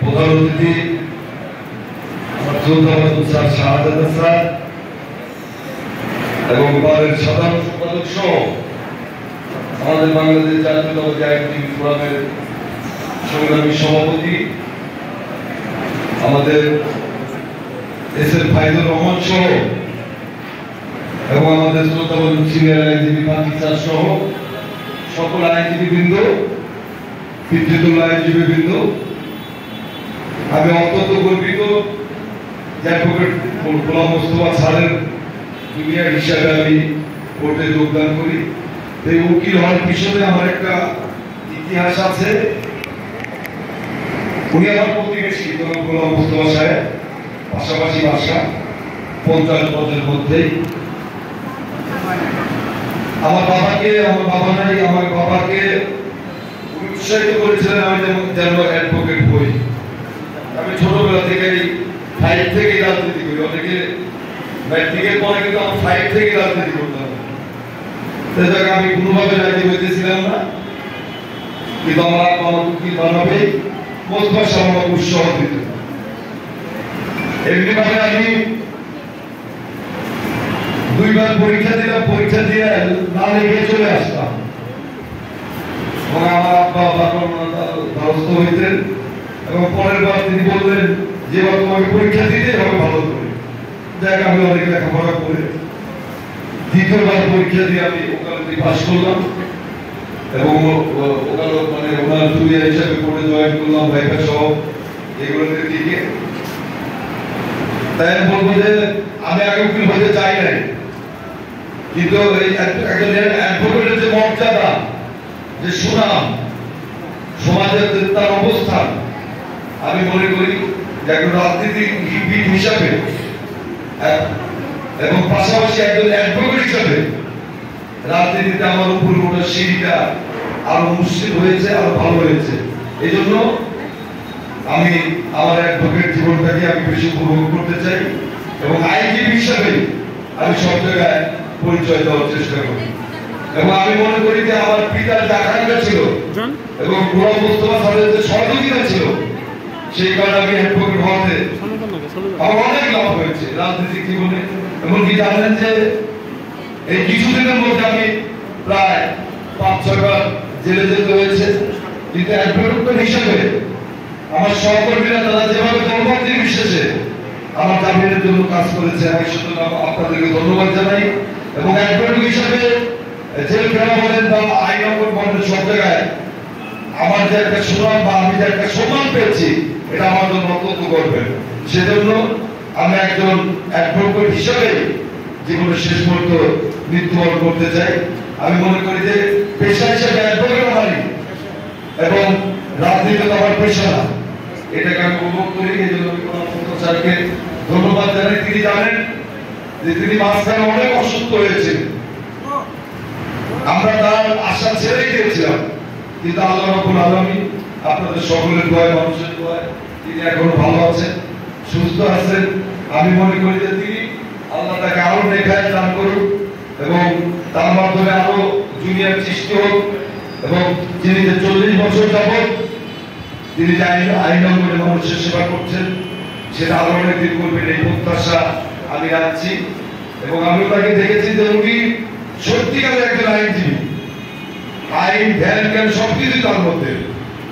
প্রধান অতিথি আমার স্যার শাহাদাত স্যার এবং বারের সাধারণ সম্পাদক সহ আমাদের বাংলাদেশ জাতীয়তাবাদী আইনজীবী ফোরামের সংগ্রামী সভাপতি আমাদের এস.এম. ফাইজুর রহমান সহ এবং আমাদের শ্রোতাবন্ধু সিনিয়র আইনজীবী পাখি স্যার সহ সকল আইনজীবীবৃন্দ, পিতৃতুল্য আইনজীবীবৃন্দ, আমি অত্যন্ত গর্বিত যে অ্যাডভোকেট গোলাম মোস্তফা স্যারের জুনিয়র হিসাবে আমি কোর্টে যোগদান করি। এই উকিল হওয়ার পিছনে আমার একটা ইতিহাস আছে। উনি আমার প্রতিবেশী গোলাম মোস্তফা সাহেব, পাশাপাশি বাসা 50 বছরের মধ্যেই। আমার বাবাকে উৎসাহিত করেছিলেন আমি যেন অ্যাডভোকেট হই। আমি ছোটবেলা থেকেই 5 থেকেই রাজনীতি করি। অনেকে ম্যাট্রিকের পরে কিন্তু আমি 5 থেকে রাজনীতি করতাম। সেই জায়গায় আমি কোনোভাবে রাজনীতি হইতেছিলাম না, কিন্তু আমার উকিল বানাবে মোস্তফা সাহেব আমাকে উৎসাহ দিত। এমনিভাবে আমি 2 বার পরীক্ষা দিলাম, পরীক্ষা দিয়ে না লেগে চলে আসতাম। আমার আব্বা দ্বারস্থ হইতেন এবং পরের বার তিনি বললেন যে তোমাকে পরীক্ষা দিতে হবে ভালো করে। দেখ আমি অনেক লেখাপড়া করে দ্বিতীয়বার পরীক্ষা দিয়ে আমি ওকালতি পাস করলাম এবং ওকালত মানে ওনার জুনিয়র হিসাবে কোর্টে জয়েন করলাম ভাইফা সহ এগুলোতে দিকে। তাই আমি বলবো যে আমি আগে উকিল হতে চাই নাই, কিন্তু এই একজন অ্যাডভোকেটের যে মর্যাদা, যে সুনাম, সমাজের তার অবস্থান, আমি মনে করি যে একজন রাজনীতিবিদ হিসাবে এবং পাশাপাশি একজন অ্যাডভোকেট হিসাবে রাজনীতিতে আমার উপর ওঠার সিঁড়িটা আরো মুশকিল হয়েছে, আরো ভালো হয়েছে। এই জন্য আমি আমার অ্যাডভোকেট জীবনটাকে আমি বেশি উপভোগ করতে চাই এবং আইনজীবী হিসাবে আমি সব জায়গায় পরিচয় দেওয়ার চেষ্টা করি। এবং আমি মনে করি যে আমার পিতার যে আকাঙ্ক্ষা ছিল এবং গোলাম মোস্তফা স্যারের যে সহযোগিতা ছিল, সেই কারণে আমি অ্যাডভোকেট হওয়াতে আমার অনেক লাভ হয়েছে রাজনৈতিক জীবনে। এমনকি জানেন যে এই কিছুদিনের মধ্যে আমি প্রায় 5-6 বার জেলে যেতে হয়েছে, কিন্তু অ্যাডভোকেট হিসেবে আমার সহকর্মীরা তারা যেভাবে দলবদ্ধ বিশেষে আমার জামিনের জন্য কাজ করেছে, আমি সুতরাং আপনাদেরকে ধন্যবাদ জানাই। এবং অ্যাডভোকেট হিসেবে জেল ফেরা বলেন বা আইন অঙ্গন বলেন, সব জায়গায় আমার যে একটা সুনাম বা আমি যে একটা সম্মান পেয়েছি, এটা আমার জন্য অত্যন্ত গর্বের। সেজন্য আমি একজন অ্যাডভোকেট হিসেবে জীবনের শেষ মুহূর্ত মৃত্যুবরণ করতে চাই। আমি মনে করি যে পেশা হিসেবে অ্যাডভোকেট আমারই এবং রাজনীতি আমার পেশা না, এটাকে আমি উপভোগ করি। এই জন্য স্যারকে ধন্যবাদ জানাই। তিনি জানেন যে তিনি মাঝখানে অনেক অসুস্থ হয়েছেন, আমরা তার আশা ছেড়ে গিয়েছিলাম, কিন্তু আল্লাহ রাব্বুল আলামিন আপনাদের সকলের দোয়ায়, মানুষের দোয়ায় তিনি এখনো ভালো আছেন, সুস্থ আছেন। আমি মনে করি যে তিনি আল্লাহ তাকে আরো নেখায় দান করুন এবং তার মাধ্যমে আরো জুনিয়র সৃষ্টি হোক এবং তিনি যে 40 বছর যাবৎ তিনি যে আইন অঙ্গনে মানুষের সেবা করছেন, সেটা আরো অনেকদিন করবেন এই প্রত্যাশা আমি রাখছি। এবং আমি তাকে দেখেছি যে উনি সত্যিকারের একজন আইনজীবী, আইন ধ্যান জ্ঞান সবকিছু তার মধ্যে।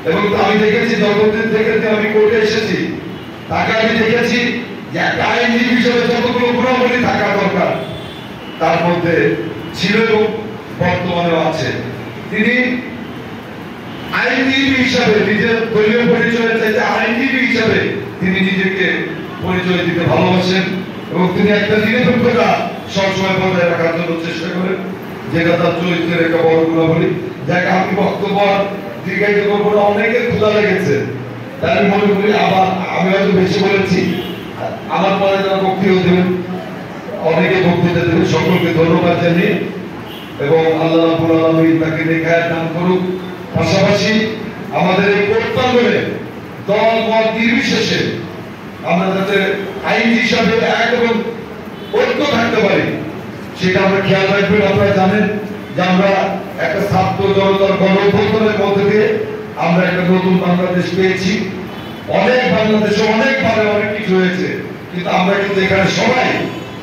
এবং আমি দেখেছি যতদিন থেকে আমি কোর্টে এসেছি, তাকে আমি দেখেছি যে একটা আইনজীবী হিসেবে যতগুলো গুণাবলী থাকা দরকার তার মধ্যে ছিল এবং বর্তমানেও আছে। তিনি আইনজীবী হিসাবে নিজের দলীয় পরিচয়ের চাইতে আইনজীবী হিসাবে তিনি নিজেকে পরিচয় দিতে ভালোবাসেন এবং তিনি একটা নিরপেক্ষতা সবসময় বজায় রাখার জন্য চেষ্টা করেন, যেটা তার চরিত্রের একটা বড় গুণাবলী। যাকে আমি বক্তব্য দীর্ঘায়িত করবো না, অনেকের ক্ষুধা লেগেছে, তাই আমি মনে করি আবার আমি হয়তো বেশি বলেছি, আমার পরে যারা বক্তব্য দেবেন অনেকে বক্তৃতা দেবেন। সকলকে ধন্যবাদ জানিয়ে এবং আল্লাহ রাব্বুল আলামিন তাকে নেখায়েত দান করুক। পাশাপাশি আমাদের এই কোর্টাঙ্গনে দল মত নির্বিশেষে আমরা যাতে আইন হিসাবে এক এবং ঐক্য থাকতে পারি, সেটা আমরা খেয়াল রাখবেন। আপনারা জানেন যে আমরা একটা ছাত্র জনতার গণ অভ্যুত্থানের মধ্যে দিয়ে আমরা একটা নতুন বাংলাদেশ পেয়েছি অনেক বাংলাদেশে অনেকভাবে অনেক কিছু হয়েছে, কিন্তু আমরা কিন্তু এখানে সবাই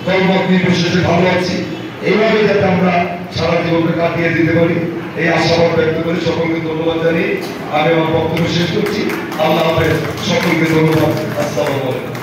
দলমত নির্বিশেষে ভালো আছি। এইভাবে যাতে আমরা সারা জীবনকে কাটিয়ে দিতে পারি, এই আশাবাদ ব্যক্ত করে সকলকে ধন্যবাদ জানিয়ে আমি আমার বক্তব্য শেষ করছি। আল্লাহ হাফেজ, সকলকে ধন্যবাদ। আসসালামু আলাইকুম।